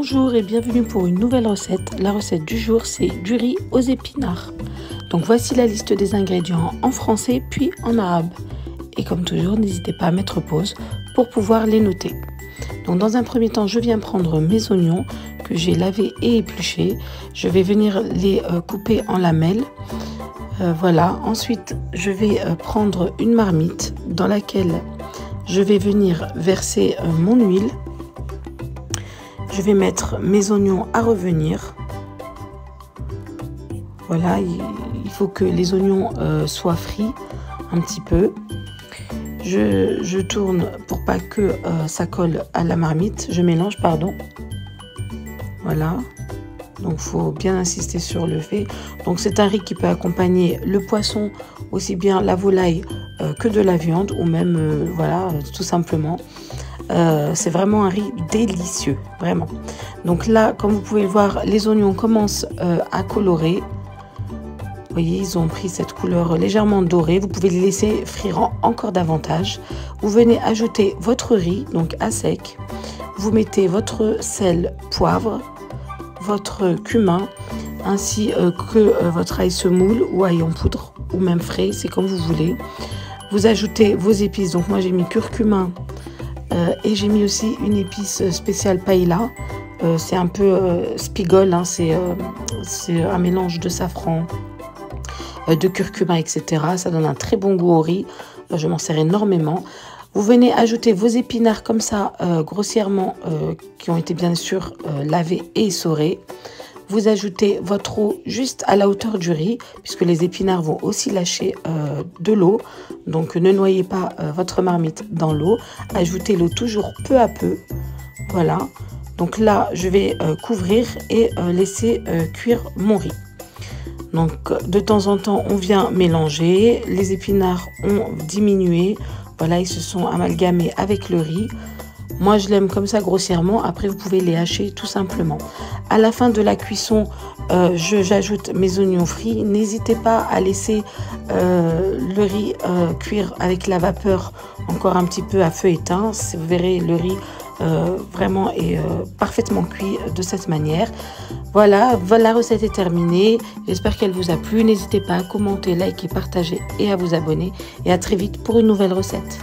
Bonjour et bienvenue pour une nouvelle recette. La recette du jour, c'est du riz aux épinards. Donc voici la liste des ingrédients en français puis en arabe. Et comme toujours, n'hésitez pas à mettre pause pour pouvoir les noter. Donc dans un premier temps, je viens prendre mes oignons que j'ai lavés et épluchés. Je vais venir les couper en lamelles. Voilà. Ensuite, je vais prendre une marmite dans laquelle je vais venir verser mon huile. Je vais mettre mes oignons à revenir. Voilà, il faut que les oignons soient frits un petit peu. Je tourne pour pas que ça colle à la marmite. Je mélange, pardon. Voilà. Donc, il faut bien insister sur le fait. Donc, c'est un riz qui peut accompagner le poisson, aussi bien la volaille que de la viande, ou même, voilà, tout simplement. C'est vraiment un riz délicieux, vraiment. Donc là, comme vous pouvez le voir, les oignons commencent à colorer. Vous voyez, ils ont pris cette couleur légèrement dorée. Vous pouvez les laisser frire encore davantage. Vous venez ajouter votre riz, donc à sec. Vous mettez votre sel, poivre, votre cumin, ainsi que votre ail semoule ou ail en poudre, ou même frais, c'est comme vous voulez. Vous ajoutez vos épices. Donc moi, j'ai mis curcuma. Et j'ai mis aussi une épice spéciale paella. C'est un peu spigol, hein, c'est un mélange de safran, de curcuma, etc. Ça donne un très bon goût au riz. Je m'en sers énormément. Vous venez ajouter vos épinards comme ça, grossièrement, qui ont été bien sûr lavés et essorés. Vous ajoutez votre eau juste à la hauteur du riz, puisque les épinards vont aussi lâcher de l'eau. Donc ne noyez pas votre marmite dans l'eau. Ajoutez l'eau toujours peu à peu. Voilà. Donc là, je vais couvrir et laisser cuire mon riz. Donc de temps en temps, on vient mélanger. Les épinards ont diminué. Voilà, ils se sont amalgamés avec le riz. Moi, je l'aime comme ça grossièrement. Après, vous pouvez les hacher tout simplement. À la fin de la cuisson, j'ajoute mes oignons frits. N'hésitez pas à laisser le riz cuire avec la vapeur encore un petit peu à feu éteint. Vous verrez, le riz vraiment est parfaitement cuit de cette manière. Voilà, la recette est terminée. J'espère qu'elle vous a plu. N'hésitez pas à commenter, liker, partager et à vous abonner. Et à très vite pour une nouvelle recette.